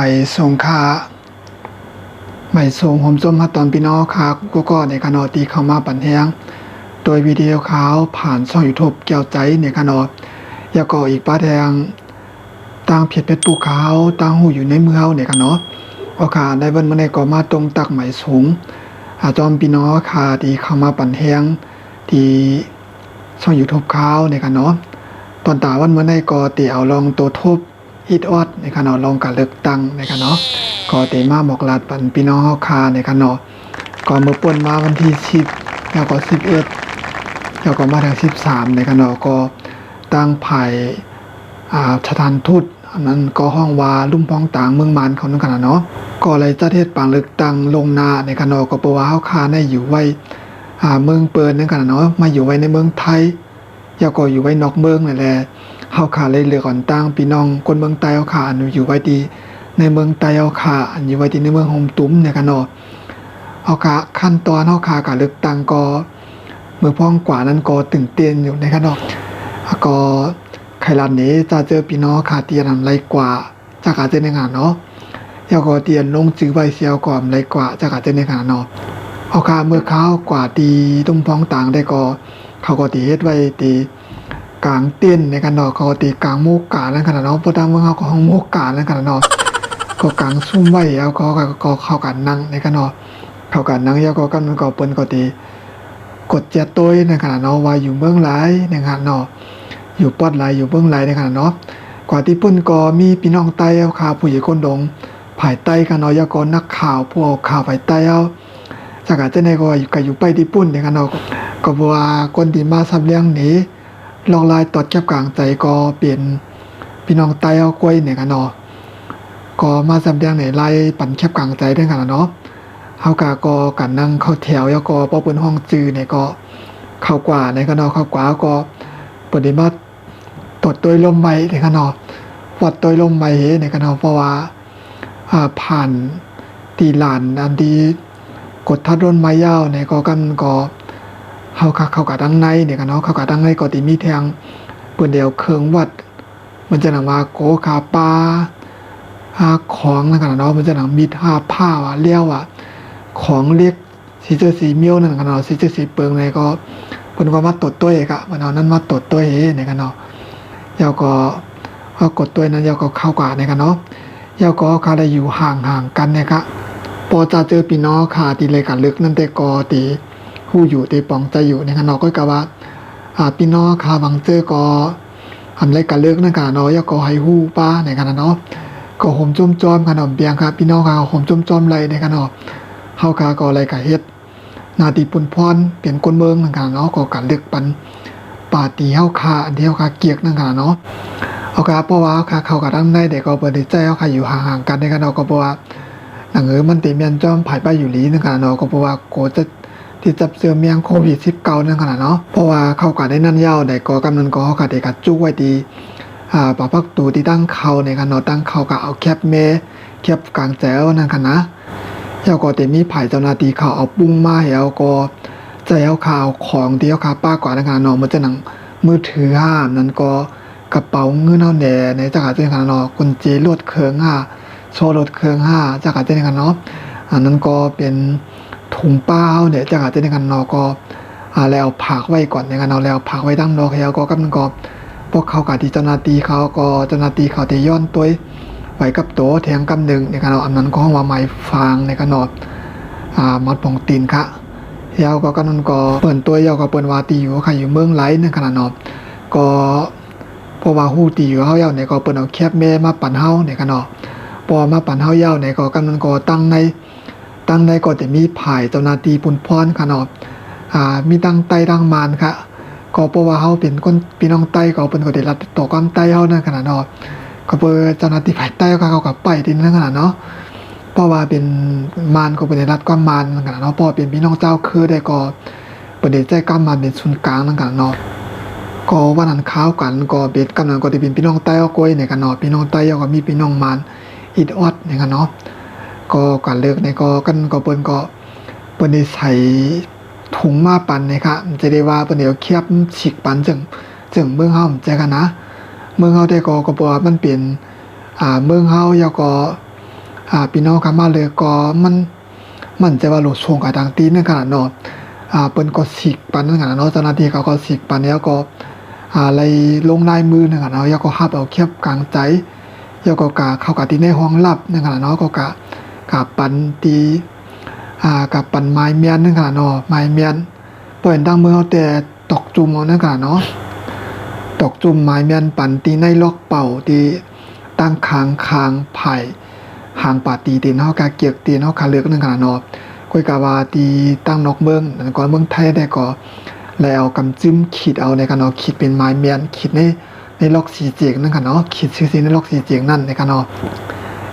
ภัยสงคราไม่ส่งผมส้มมาตอนพี่น้องค่ะก็ในขณะที่เข้ามาปั่นแห้งโดยวิดีโอข่าวผ่านช่อง YouTube เกี่ยวใจในขณะยาก่ออีกป้าแดงตั้งเพจปูขาวตั้งหูอยู่ในมือเฮาในขณะโอกาสได้วันเมื่อในก็มาตรงตักไหมสูงจอมพี่น้องค่ะที่เข้ามาปั่นแห้งที่ช่อง YouTube ข่าวในขณะตอนตาวันเมื่อในก็ตีเอาลองตัวทุบฮิตออดในขณะลองการเลือกตั้งในขณะก็เตมาบอกลาดปันพี่น้องเฮาคาในขณะก็เมื่อป่นมาวันที่10แล้วก็11แล้วก็มาถึง13ในขณะก็ตั้งภายสถานทูตอันนั้นก็ห้องว่าลุ่มพ้องต่างเมืองมานเขานั่นขณะเนาะก็เลยจะเทศปางเลือกตั้งลงนาในขณะก็เพราะว่าเฮาคาได้อยู่ไว้เมืองเปิดนั่นขณะเนาะมาอยู่ไว้ในเมืองไทยแล้วก็อยู่ไว้นอกเมืองนั่นแหละเฮาคาเลยเลือกก่อนตั้งพี่น้องคนเมืองใต้เฮาคาอยู่ไว้ดีในเมืองใต้เฮาคาอยู่ไว้ที่ในเมืองโฮมตุ้มในขณะเฮาคาขั้นตอนเฮาคาการเลือกตั้งก็เมื่อพ้องกว่านั้นก็ตื่นเต้นอยู่ในขณะก็ไขลันนี้จะเจอพี่น้องคาเตียนอะไรกว่าจากอาจจะในงานเนาะแล้วก็เตียนลงจื้อใบเสียวก่อนอะไรกว่าจากอาจจะในงานเนาะเฮาคาเมื่อเขากว่าตีตุ้มพ้องต่างได้ก็เขาก็ตีเฮ็ดไว้ตีกลางเต้นในกันเนาะเขาตีกลางโมกกานั่นขนาดเนาะบ่ตามเมืองเฮาก็ห้องโมกกานั่นขนาดเนาะก็กลางซุ่มไว้แล้วก็เข้ากันนั่งในกันเนาะเข้ากันนั่งแล้วก็กันก็เปิ้นก็ตีกดเจ็ดตัวในขนาดเนาะว่าอยู่เมืองหลายในขนาดเนาะอยู่ปอดหลายอยู่เมืองหลายในขนาดเนาะกว่าที่เปิ้นก็มีพี่น้องใต้เอาข่าวผู้ใหญ่คนดงภายใต้กันเนาะแล้วก็นักข่าวพวกข่าวภายใต้เอาจากอาจจะในก็อยู่ไปที่ปุ่นในกันเนาะก็บ่ว่าคนที่มาซับเลี้ยงนี้ลองลายตอดแคบกลางใจก็เปลี่ยนพี่น้องใต้เอากล้วยในกันเนาะก็มาซับเลี้ยงในลายปั่นแคบกลางใจด้วยกันเนาะเฮาก็กันนั่งเข้าแถวแล้วก็บ่เปิ้นห้องจื้อเนี่ยก็เข้ากว่าในกันเนาะเข้ากว่าก็ปฏิบัติตดตัวลมไม้ในกันเนาะวัดตัวลมไม้ในกันเนาะเพราะว่าผ่านตีลานอันที่กดทัดร่นไม้ยาวในก็กันก็เฮาเข้ากับดังในเนี่ยกันเนาะเข้ากับดังในก็ติมีแทงเปิ้นเดียวเครื่องวัดมันจะนำว่าโกคาปาของนั่นกันเนาะมันจะนำมีผ้าว่าเลี้ยวของเล็กสีเจอสีเมียวนั่นกันเนาะสีเจอสีเปิงในก็เพิ่นก็มาตดตัวเอกมันเอานั้นมาตดตัวเอในกันเนาะแล้วก็กดตัวนั้นแล้วก็เข้ากว่าในกันเนาะแล้วก็เขาได้อยู่ห่างกันนะครับพอจะเจอพี่น้องค่ะที่เลยกันลึกนั่นแต่ก็ตีฮู้อยู่ตีปองใจอยู่ในกันเนาะก็กะว่าพี่น้องค่ะบางเจอก็ทำเลยกันลึกนั่นกันเนาะแล้วก็ให้ฮู้ป้าในกันเนาะก็ห่มจุ่มจอมกันเนาะเบียงครับพี่น้องค่ะห่มจุ่มจอมไหลในกันเนาะเฮาค่ะก็อะไรก็เฮ็ดหน้าที่ปุ่นพรเปลี่ยนคนเมืองนั่นกันเนาะก็กันลึกปันปาตีเฮาค่ะอันที่เฮาค่ะเกียกนั่นกันเนาะเฮาค่ะเพราะว่าเฮาค่ะเข้ากับทางในแต่ก็บ่ได้ใจเฮาค่ะอยู่ห่างๆกันในกันเนาะก็เพราะว่าหนังมันติแม่นจอมภายไปอยู่หลีนั่นกันเนาะก็เพราะว่าโกจะที่จับเชื้อเมียงโควิด19นั่นขนาดเนาะเพราะว่าเข้ากันได้นั่นยาวได้ก็กำนันก็เฮาก็ได้กัดจุกไว้ดีปะพักตูที่ตั้งเข้าในกันเนาะตั้งเข้าก็เอาแคบเมแคบกลางแจ๋วนั่นกันนะแล้วก็ได้มีไผเจ้าหน้าที่เขาเอาปุ้งมาให้เอาก็ใจเอาข่าวของที่เอาข่าวป้ากว่านั่นกันเนาะมันจะหนังมือถือนั่นก็กระเป๋าเงินเฮาแหน่ในจักรจันทร์กันเนาะกุญแจรถเครื่องโชว์รถเครื่องจักรจันทร์กันเนาะอันนั้นก็เป็นถุงเปล่าเนี่ยจากอาจจะในกันเนาะก็แล้วผักไว้ก่อนในกันเนาะแล้วผักไว้ตั้งนอกแล้วก็กำลังก็พวกเขากับที่เจ้าหน้าที่เขาก็เจ้าหน้าที่เขาที่ย้อนตัวไว้กับโตแทงกำนึงในกันเนาะอันนั้นก็ว่าไม้ฟางในกันเนาะมัดปองตีนค่ะแล้วก็กำลังก็เปิ้นตัวแล้วก็เปิ้นว่าตีอยู่ค่ะอยู่เมืองไหลในขนาดเนาะก็เพราะว่าฮู้ตีอยู่เฮาเย้าเนี่ยก็เปิ้นเอาแคบแม่มาปั่นเฮาในกันเนาะพอมาปั่นเฮาเย้าเนี่ยก็กำลังก็ตั้งในก็จะมีภายเจ้าหน้าที่ปุ่นพรค่ะเนาะมีตั้งใต้ตั้งมานค่ะก็เพราะว่าเฮาเป็นคนพี่น้องใต้ก็เพิ่นก็ได้รับต่อความใต้เฮานั่นขนาดเนาะก็เพิ่นเจ้าหน้าที่ภายใต้เขาก็ไปที่นั่นขนาดเนาะเพราะว่าเป็นมานก็เป็นได้รับความมานนั่นขนาดเนาะเพราะเป็นพี่น้องเจ้าคือได้ก็เพิ่นได้ใจกำมานเป็นศูนย์กลางนั่นขนาดเนาะก็วันนั้นข่าวกันก็เป็นกำลังก็ได้เป็นพี่น้องใต้เอาก้อยในกันเนาะพี่น้องใต้ก็มีพี่น้องมานอิดออดในกันเนาะก็การเลิกในก็กันก็เปิ้นได้ใส่ถุงมาปั่นนะครับจะได้ว่าเปิ้นเดี๋ยวเคียบฉีกปั่นจึงเมืองเฮาใจกันนะเมืองเฮาได้ก็บ่ว่ามันเป็นเมืองเฮาแล้วก็ พี่น้องค่ะมาเลยก็มันจะว่าโหลดส่งกับทางตีนนั่นขนาดเนาะเปิ้นก็สิกปันนั่นขนาดเนาะเจ้าหน้าที่เขาก็สิกปันแล้วก็อะไรลงลายมือนั่นขนาดเนาะแล้วก็ฮับเอาเคียบกลางใจแล้วก็กะเข้ากับที่ในห้องลับนั่นขนาดเนาะก็กะปันตีกับปันไม้เมียนนั่นขนาดเนาะไม้เมียนเปิ้นดังมือเอาแต่ตอกจุ่มเอานั่นขนาดเนาะตอกจุ่มไม้เมียนปันตีในล็อกเป่าตีตั้งคางไผ่หางปาตีตีนเฮากะเกียกตีนเฮาคาเลือกนั่นขนาดเนาะก้อยกะว่าตีตั้งนอกเมืองก่อนเมืองไทยได้ก็แล้วกำจิ้มขีดเอาในกันเนาะขีดเป็นไม้เมียนขีดในล็อกสีเจียงนั่นค่ะเนาะขีดซื่อๆในล็อกสีเจียงนั่นในกันเนาะ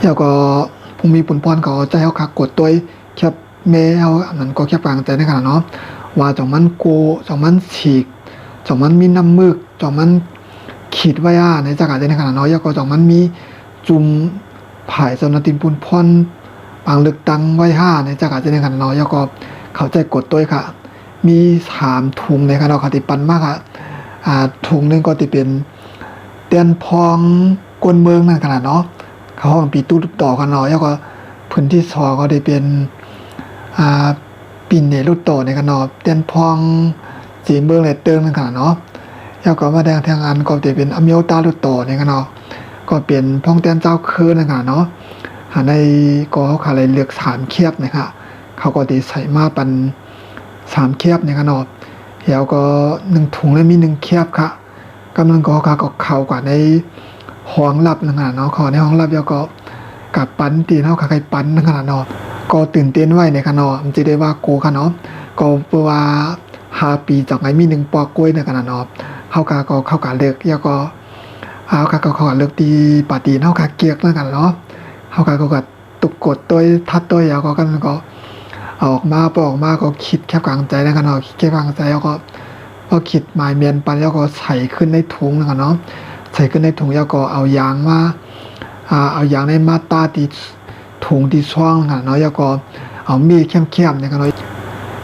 แล้วก็ผู้มีปุ่นพรก็ใจเฮาคักกดตัวแคบแม่เฮาอันนั้นก็แคบกลางใจในกันเนาะว่าจังมันโกจังมันฉีกจังมันมีน้ำมึกจังมันขีดไว้ในจักรใจในขนาดเนาะแล้วก็จังมันมีจุ่มผายเจ้าหน้าที่ปุ่นพรปางลึกตังไว้ในจักรใจในขนาดเนาะแล้วก็เข้าใจกดตัวค่ะมี3ถุงในกันเนาะค่ะที่ปันมากค่ะถุงนึงก็สิเป็นเตียนพองกวนเมืองนั่นขนาดเนาะเขาห้องปีตู้ต่อกันเนาะแล้วก็พื้นที่2ก็ได้เป็นปิ่นเนรุโตในกันเนาะเตียนพองจีเมืองแลเติงนั่นขนาดเนาะแล้วก็มาแดงทางอันก็จะเป็นอเมลตาลุโตในกันเนาะก็เป็นพองเตียนเจ้าคือนั่นขนาดเนาะในก็เขาขายเลือก3เคียบนะคะเขาก็สิใส่มาปัน3เคียบในกันเนาะแล้วก็1ถุงแล้วมี1เคียบค่ะกำลังก็เข้ากว่าในห้องลับนั่นขนาดเนาะขอในห้องลับแล้วก็กับปันตีนเฮาใครปันนั่นขนาดเนาะก็ตื่นเต้นไว้ในกันเนาะมันสิได้ว่าโกค่ะเนาะก็เพราะว่า5ปีจากไหนมี1ปอกล้วยในกันเนาะเฮาก็เข้าเลิกแล้วก็เขาเลิกตีปาตีนเฮาเกียกนั่นกันเนาะเฮาก็ตุกกดตัวทัดตัวแล้วก็กันก็ออกมาปออกมาก็คิดแคบกลางใจแล้วกันเนาะคิดแคบกลางใจแล้วก็พอคิดหมายเมียนปันแล้วก็ใส่ขึ้นในถุงแล้วกันเนาะใส่ขึ้นในถุงแล้วก็เอายางมาเอายางในมาตาตีถุงที่ช่องกันเนาะแล้วก็เอามีดเข้มๆเนี่ยกันเนาะ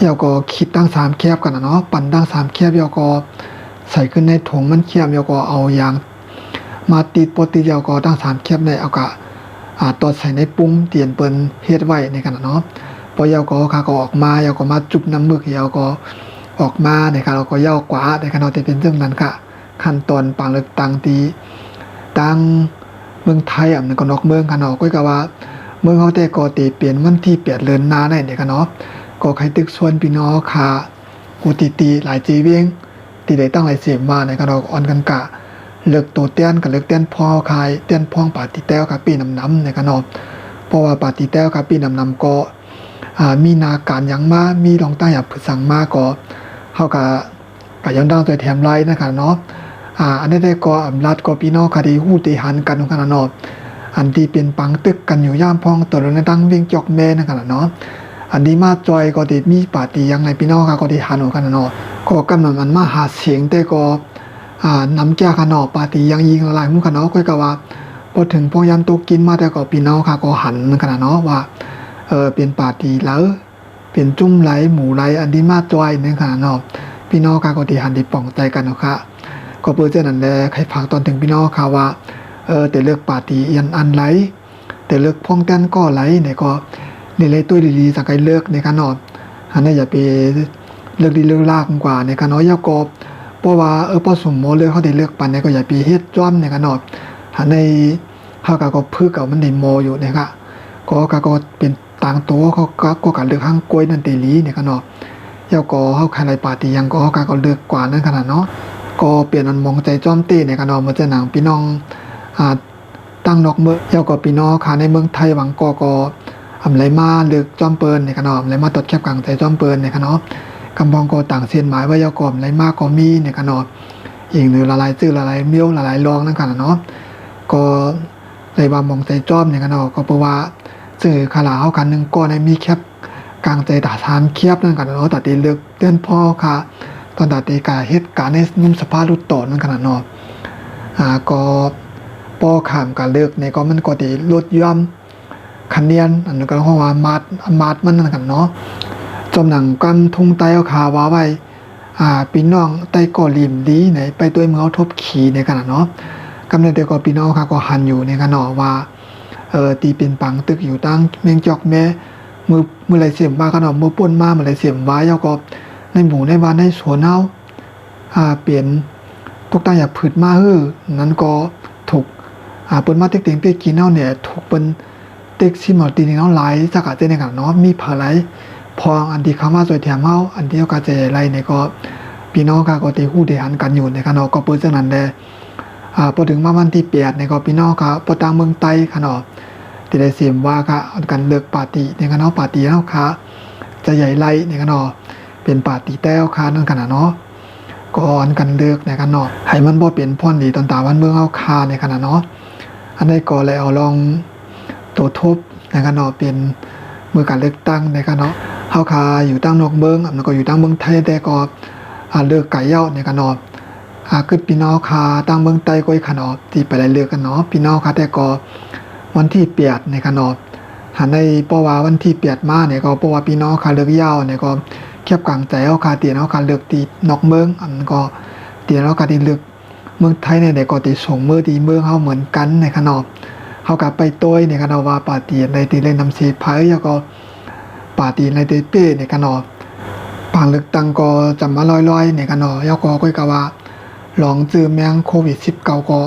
แล้วก็คิดตั้ง3แคบกันเนาะปั่นตั้ง3แคบแล้วก็ใส่ขึ้นในถุงมันเข้มแล้วก็เอายางมาติดปติแล้วก็ตั้ง3แคบในเอาก็ตอดใส่ในปุ้งเตียนเปิ้นเฮ็ดไว้ในกันเนาะพอยาวก็ออกมาแล้วก็มาจุบน้ำมึกแล้วก็ออกมาในค่ะเราก็ย่อกว่าในค่ะเราจะเป็นเรื่องนั้นค่ะขั้นตอนปางเลือกตังตีตังเมืองไทยอันนั้นก็นอกเมืองค่ะเนาะก็กะว่าเมืองเฮาแต่ก็ตีเปลี่ยนวันที่8เดือนหน้าได้เนี่ยค่ะเนาะก็ใครตึกส่วนพี่น้องค่ะกูตีหลายจีเวงตีได้ตั้งหลายเสียมาในค่ะเนาะอ่อนกันกะเลือกตัวเตี้ยนกับเลือกเตี้ยนพอคายเตี้ยนพองปาติแต้วค่ะปีน้ำในค่ะเนาะเพราะว่าปาติแต้วค่ะปีน้ำก็มีนาการยังมามีลองตั้งอยากฝึกสั่งมาก็เฮาก็ยังดังตัวแถมไลน์นะคะเนาะอันนี้ได้ก็อำลาดก็พี่น้องคดีฮู้ติหันกันขนาดเนาะอันที่เป็นปังตึกกันอยู่ย่ามพองตัวในตั้งเวียงจอกแม่นะคะเนาะอันนี้มาจอยก็ได้มีปาร์ตี้ยังในพี่น้องก็ได้หันกันเนาะก็กำลังมันมาหาเสียงแต่ก็นำแก้กันเนาะปาร์ตี้ยังยิงหลายมุกันเนาะก็ว่าพอถึงพอยามตกกินมาแต่ก็พี่น้องก็หันกันเนาะว่าเป็นปาร์ตี้แล้วเป็นจุ่มไหลหมูไหลอันนี้มาจอยในขณะเนาะพี่น้องก็ดีหันดีป่องใจกันเนาะค่ะก็เพื่อจะนั่นแหละใครฝากตอนถึงพี่น้องค่ะว่าแต่เลือกปาร์ตี้อันไหลแต่เลือกพ่องแต้นก็ไหลเนี่ยก็เลยตัวดีๆสักไกเลือกในขณะอันนี้อย่าไปเลือกดีเลือกลากกว่าในขณะยากบเพราะว่าพอสมมติเลือกเขาได้เลือกปันเนี่ยก็อย่าไปเฮ็ดจ้อมในขณะอันในเฮาก็พึกเอามันได้โมอยู่นะคะก็เป็นต่างตัวเขาก็การเลือกห้างกล้วยนั่นตีลีเนี่ยกันเนาะแล้วก็เฮาใครไรปาร์ตี้ยังก็เลือกกว่านั้นขนาดเนาะก็เปลี่ยนอันมองใจจ้อมเต้เนี่ยกันเนาะมันจะหนังพี่น้องตั้งนอกเมืองแล้วก็พี่น้องค่ะในเมืองไทยหวังก็อำไรมาเลือกจ้อมเปิ้นเนี่ยกันเนาะอำไรมาตดแคบกลางใจจ้อมเปิ้นเนี่ยกันเนาะกำบองก็ต่างเส้นหมายว่ายากอมไรมาก็มีเนี่ยกันเนาะอีกหรือละลายชื่อละลายเมี้ยวละลายรองนั่นกันเนาะก็เลยว่ามองใจจ้อมเนี่ยกันเนาะก็เพราะว่าสื่อขลาเฮากันนึงก็ได้มีแคบกลางใจตาทานเคียบนั่นกันเนาะตัดตีเลือกเตือนพ่อค่ะตอนตัดตีกาเฮ็ดการในนุ่มสภาพรุดต่อนั่นกันเนาะก็ป้อขามการเลือกเนี่ยก็มันก็ได้ลดย่อมคะแนนอันนั้นก็เพราะว่ามาดมันนั่นกันเนาะจมหนังกันทุ่งไต้เอาขาว่าไว้พี่น้องไต้ก่อริมดีไหนไปตัวเมืองทบขี่ในกันเนาะกำเนิดเดียวก็พี่น้องค่ะก็หันอยู่ในกันเนาะว่า ตีเป็นปังตึกอยู่ตั้งเมียงจอกแม่มือไหลเสียมว่าขนมมือป่นมามือไหลเสียมว้ายก็ในหมู่ในบ้านในสวนเฮาเปลี่ยนตกตั้งอย่าผืดมานั้นก็ถูกเปิ้นมาเต็กเต็งเปียกินเฮาเนี่ยถูกเปิ้นเต็กซิมอตีนี่เนาะหลายสักกะเจในกันเนาะมีเผาไหลพองอันที่เข้ามาสวยแถมเฮาอันที่เขาก็จะไหลเนี่ยก็พี่น้องก็ได้ฮู้ได้หันกันอยู่ในกันเนาะก็เปิ้นจังนั้นแหละพอถึงมาวันที่8เนี่ยก็พี่น้องก็บ่ต่างเมืองไต้ค่ะเนาะที่ได้เสียมว่าค่ะกันเลิกปาร์ตี้ในกันเนาะปาร์ตี้เฮาค่ะจะใหญ่ไหลในกันเนาะเป็นปาร์ตี้แต้วค่ะนั่นกันเนาะก่อนกันเลิกในกันเนาะให้มันบ่เป็นพ่นดีตอนตาวันเมืองเฮาค่ะในกันเนาะอันใดก็แล้วลองตัวทบในกันเนาะเป็นมือการเลือกตั้งในกันเนาะเฮาค่ะอยู่ตั้งนอกเมืองแล้วก็อยู่ตั้งเมืองไทยแต่ก็เลือกไก่เย้าในกันเนาะคือพี่น้องค่ะตั้งเมืองไต้ก็อีกค่ะเนาะที่ไปได้เลือกกันเนาะพี่น้องค่ะแต่ก็วันที่8ในกันเนาะหันในเพราะว่าวันที่8มาเนี่ยก็เพราะว่าพี่น้องค่ะเลือกเย้าเนี่ยก็เก็บกลางใจเฮาค่ะเตียนเฮาค่ะเลือกตีนอกเมืองอันก็เตียนเฮาค่ะที่เลือกเมืองไทยเนี่ยก็ติส่งมือที่เมืองเฮาเหมือนกันในกันเนาะเฮาก็ไปต้วยในกันเนาะว่าปาร์ตี้ในที่เล่นนำเสพายแล้วก็ปาร์ตี้ในที่เป้ในกันเนาะปางเลือกตั้งก็จำมาลอยๆในกันเนาะแล้วก็ค่อยก็ว่าลองจื้อแมงโควิด19ก็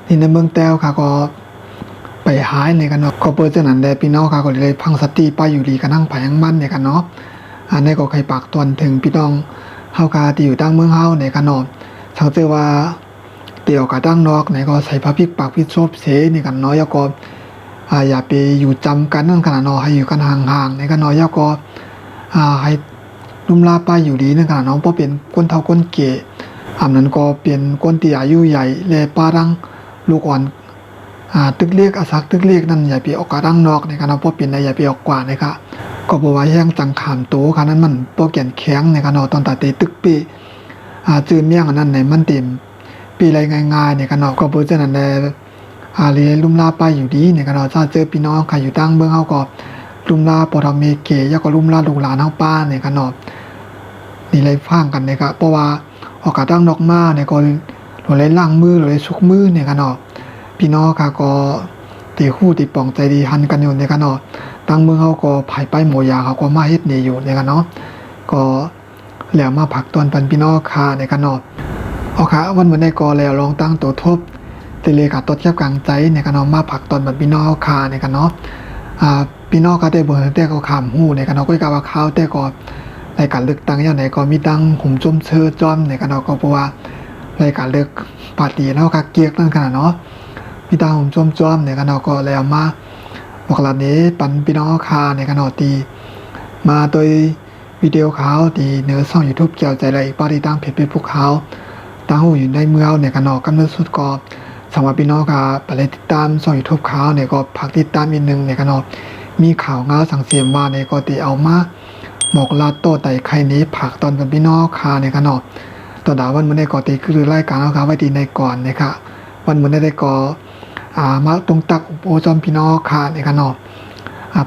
ที่ในเมืองแต้วค่ะก็ไปหายในกันเนาะก็เปิดจังนั้นแหละพี่น้องค่ะก็เลยพังสติไปอยู่ดีกันนั่งไผยังมันในกันเนาะอันนี้ก็ใครปากตอนถึงพี่น้องเฮาค่ะที่อยู่ตั้งเมืองเฮาในกันเนาะสังเกตว่าเตี่ยวกับตั้งนอกไหนก็ใส่ผ้าพริกปากพริกซบเสในกันเนาะแล้วก็อย่าไปอยู่จำกันนั่นขนาดเนาะให้อยู่กันห่างๆในกันเนาะแล้วก็ให้ลุ่มลาไปอยู่ดีนั่นขนาดเนาะบ่เป็นคนเฒ่าคนแก่อันนั้นก็เป็นคนที่อายุใหญ่แลปารังลูกอ่อนตึกเล็กอาศักตึกเล็กนั่นอย่าไปออกกะดังนอกในกันเนาะบ่เป็นได้อย่าไปออกกว่านะครับก็บ่ว่าแห้งจังขามโตค่ะนั้นมันบ่แก่นแข็งในกันเนาะตอนตาเตตึกเป้จื้อเมียงอันนั้นในมันเต็มปีไรง่ายๆในกันเนาะก็เปิ้นจังนั้นแหละเรียลุ่มลาไปอยู่ดีในกันเนาะถ้าเจอพี่น้องใครอยู่ตั้งเมืองเฮาก็ลุ่มลาปอทำเมเกแล้วก็ลุ่มลาลูกหลานเฮาป้าในกันเนาะนี่เลยฟังกันนะครับเพราะว่าออกกะตั้งนอกมาเนี่ยก็เลยล้างมือเลยสุกมือเนี่ยกันเนาะพี่น้องค่ะก็ตีคู่ตีป่องใจดีหันกันอยู่เนี่ยกันเนาะตั้งเมืองเฮาก็ไผไปหมู่ยาเขาก็มาเฮ็ดนี่อยู่เนี่ยกันเนาะก็แล้วมาผักตอนปันพี่น้องค่ะเนี่ยกันเนาะเอาค่ะวันมื้อนี้ก็แล้วลองตั้งตัวทบติเลขาตดเก็บกลางใจเนี่ยกันเนาะมาผักตอนปันพี่น้องค่ะเนี่ยกันเนาะพี่น้องก็ได้เบิ่งแต่ก็ข้ามฮู้เนี่ยกันเนาะก็กะว่าข่าวแต่ก็รายการเลือกตั้งอย่างไหนก็มีตั้งหุ่มจุ่มเชิญจอมเนี่ยกันเนาะก็เพราะว่ารายการเลือกปาร์ตี้เนาะก็เกียกนั่นกันเนาะมีตั้งหุ่มจุ่มจอมเนี่ยกันเนาะก็แล้วมาบอกลานี้ปันพี่น้องค่ะเนี่ยกันเนาะตีมาโดยวิดีโอข่าวที่เหนือช่อง YouTube เกี่ยวใจไรปาร์ตี้ตั้งเพจเป็นภูเขาตั้งหูอยู่ในเมืองเนี่ยกันเนาะกำเนิดสุดก็สำหรับพี่น้องค่ะไปเลยติดตามช่อง YouTube ข่าวเนี่ยก็ฝากติดตามอีกนึงเนี่ยกันเนาะมีข่าวเงาสังเสียมว่าเนี่ยก็ตีเอามาหมอกลาโตไต่ไข่นี้ผักตอนเป็นพี่น้องคาในกันเนาะตอนดาวันมื้อนี้ก็ตีคือรายการเอาค่ะไว้ดีในก่อนนะคะวันมื้อนี้ได้ก็มาตรงตักโอจอมพี่น้องคาในกันเนาะ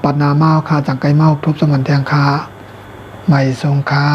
ปัดนามาคาจังไกเมาพบสมันแทงคาไม่ทรงคา